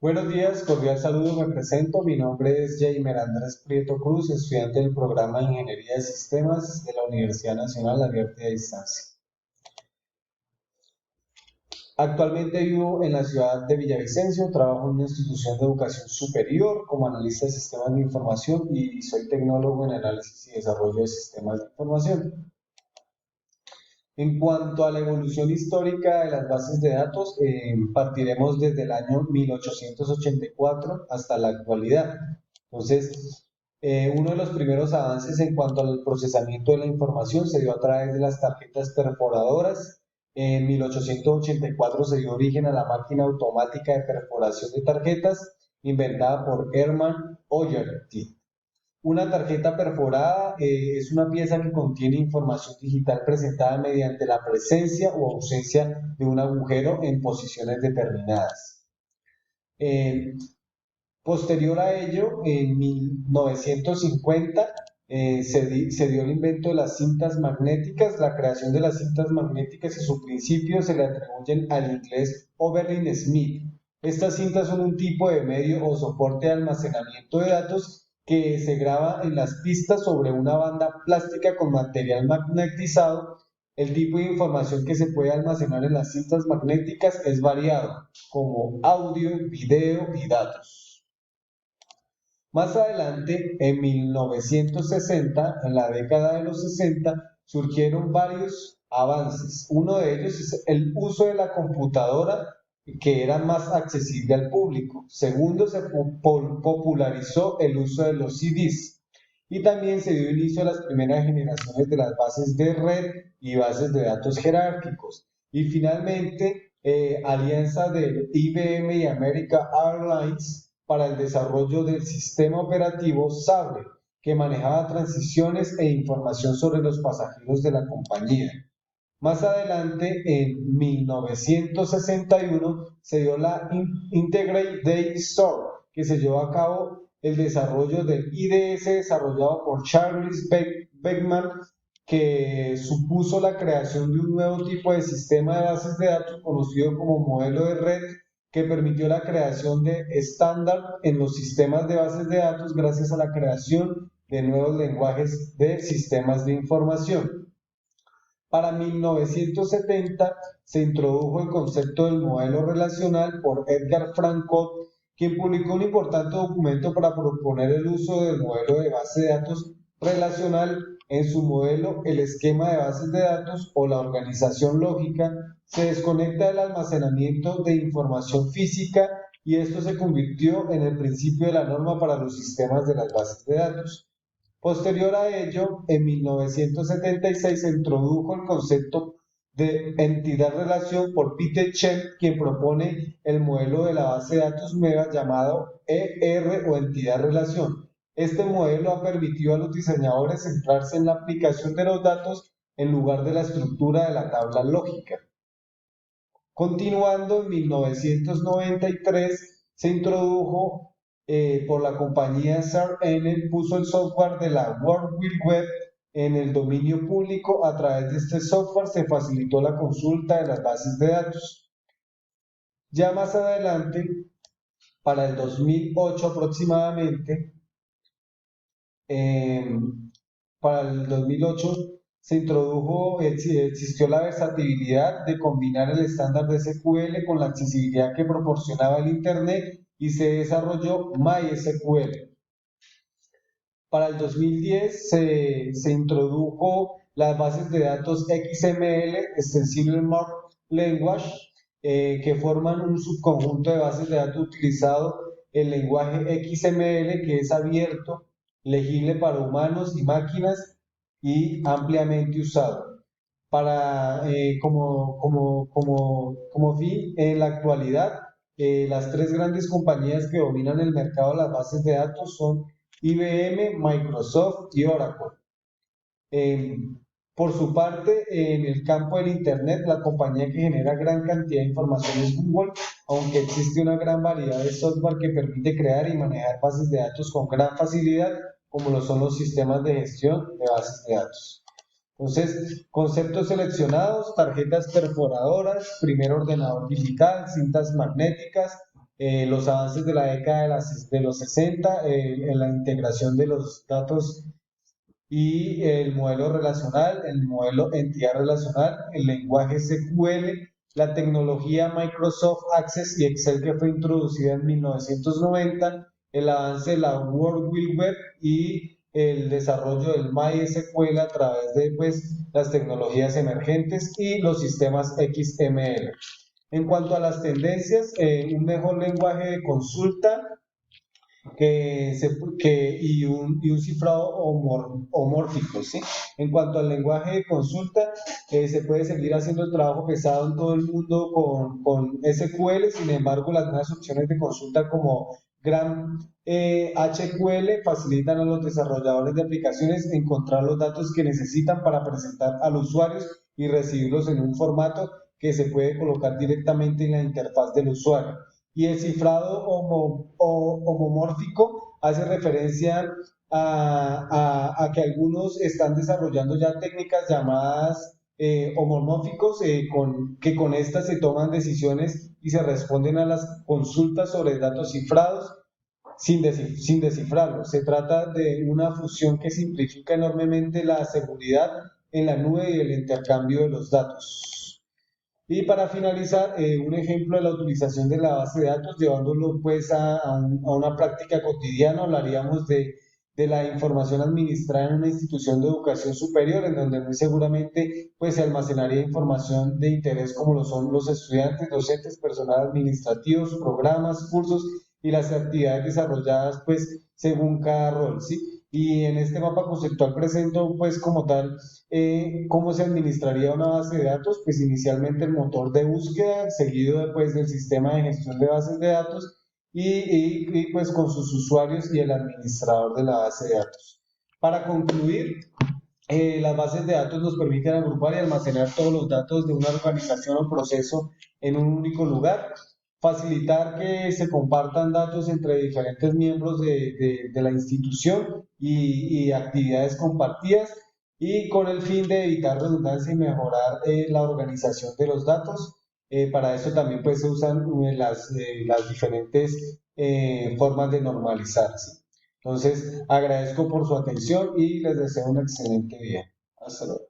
Buenos días, cordial saludo, me presento. Mi nombre es Jaimer Andrés Prieto Cruz, estudiante del programa de Ingeniería de Sistemas de la Universidad Nacional Abierta y a Distancia. Actualmente vivo en la ciudad de Villavicencio, trabajo en una institución de educación superior como analista de sistemas de información y soy tecnólogo en análisis y desarrollo de sistemas de información. En cuanto a la evolución histórica de las bases de datos, partiremos desde el año 1884 hasta la actualidad. Entonces, uno de los primeros avances en cuanto al procesamiento de la información se dio a través de las tarjetas perforadoras. En 1884 se dio origen a la máquina automática de perforación de tarjetas inventada por Hermann Oyerty. Una tarjeta perforada es una pieza que contiene información digital presentada mediante la presencia o ausencia de un agujero en posiciones determinadas. Eh, Posterior a ello, en 1950, se dio el invento de las cintas magnéticas. La creación de las cintas magnéticas y su principio se le atribuyen al inglés Oberlin Smith. Estas cintas son un tipo de medio o soporte de almacenamiento de datos que se graba en las pistas sobre una banda plástica con material magnetizado. El tipo de información que se puede almacenar en las cintas magnéticas es variado, como audio, video y datos. Más adelante, en 1960, en la década de los 60, surgieron varios avances. Uno de ellos es el uso de la computadora, que era más accesible al público. Segundo, se popularizó el uso de los CDs. Y también se dio inicio a las primeras generaciones de las bases de red y bases de datos jerárquicos. Y finalmente, alianza de IBM y American Airlines para el desarrollo del sistema operativo Sable, que manejaba transiciones e información sobre los pasajeros de la compañía. Más adelante, en 1961, se dio la Integrated Data Store, que se llevó a cabo el desarrollo del IDS desarrollado por Charles Beckman, que supuso la creación de un nuevo tipo de sistema de bases de datos conocido como modelo de red, que permitió la creación de estándar en los sistemas de bases de datos gracias a la creación de nuevos lenguajes de sistemas de información. Para 1970 se introdujo el concepto del modelo relacional por Edgar Franco, quien publicó un importante documento para proponer el uso del modelo de base de datos relacional. En su modelo, el esquema de bases de datos o la organización lógica se desconecta del almacenamiento de información física y esto se convirtió en el principio de la norma para los sistemas de las bases de datos. Posterior a ello, en 1976 se introdujo el concepto de entidad-relación por Peter Chen, quien propone el modelo de la base de datos nueva llamado ER o entidad-relación. Este modelo ha permitido a los diseñadores centrarse en la aplicación de los datos en lugar de la estructura de la tabla lógica. Continuando, en 1993 se introdujo por la compañía SAR-N, puso el software de la World Wide Web en el dominio público. A través de este software se facilitó la consulta de las bases de datos. Ya más adelante, para el 2008 aproximadamente, eh, para el 2008 se introdujo, existió la versatilidad de combinar el estándar de SQL con la accesibilidad que proporcionaba el Internet y se desarrolló MySQL. Para el 2010 se introdujo las bases de datos XML, Extensible Mark Language, que forman un subconjunto de bases de datos utilizado el lenguaje XML, que es abierto, legible para humanos y máquinas y ampliamente usado. Como fin, en la actualidad, las tres grandes compañías que dominan el mercado de las bases de datos son IBM, Microsoft y Oracle. Eh, por su parte, en el campo del Internet, la compañía que genera gran cantidad de información es Google, aunque existe una gran variedad de software que permite crear y manejar bases de datos con gran facilidad, como lo son los sistemas de gestión de bases de datos. Entonces, conceptos seleccionados: tarjetas perforadoras, primer ordenador digital, cintas magnéticas, los avances de la década de los 60, en la integración de los datos y el modelo relacional, el modelo entidad relacional, el lenguaje SQL, la tecnología Microsoft Access y Excel que fue introducida en 1990, el avance de la World Wide Web y el desarrollo del MySQL a través de pues, las tecnologías emergentes y los sistemas XML. En cuanto a las tendencias, un mejor lenguaje de consulta, que se, y un cifrado homórfico, ¿sí? En cuanto al lenguaje de consulta, se puede seguir haciendo el trabajo pesado en todo el mundo con SQL, sin embargo, las nuevas opciones de consulta como Gran HQL facilitan a los desarrolladores de aplicaciones encontrar los datos que necesitan para presentar a los usuarios y recibirlos en un formato que se puede colocar directamente en la interfaz del usuario. Y el cifrado homomórfico hace referencia a que algunos están desarrollando ya técnicas llamadas homomórficos, que con estas se toman decisiones y se responden a las consultas sobre datos cifrados sin descifrarlos. Se trata de una fusión que simplifica enormemente la seguridad en la nube y el intercambio de los datos. Y para finalizar, un ejemplo de la utilización de la base de datos, llevándolo pues a una práctica cotidiana, hablaríamos de la información administrada en una institución de educación superior, en donde muy seguramente pues se almacenaría información de interés como lo son los estudiantes, docentes, personal administrativos, programas, cursos y las actividades desarrolladas pues según cada rol, ¿sí? Y en este mapa conceptual presento pues como tal cómo se administraría una base de datos, pues inicialmente el motor de búsqueda, seguido después del sistema de gestión de bases de datos pues con sus usuarios y el administrador de la base de datos. Para concluir, las bases de datos nos permiten agrupar y almacenar todos los datos de una organización o proceso en un único lugar, facilitar que se compartan datos entre diferentes miembros de la institución y actividades compartidas, y con el fin de evitar redundancia y mejorar la organización de los datos. Para eso también pues, se usan las diferentes formas de normalizar, ¿sí? Entonces, agradezco por su atención y les deseo un excelente día. Hasta luego.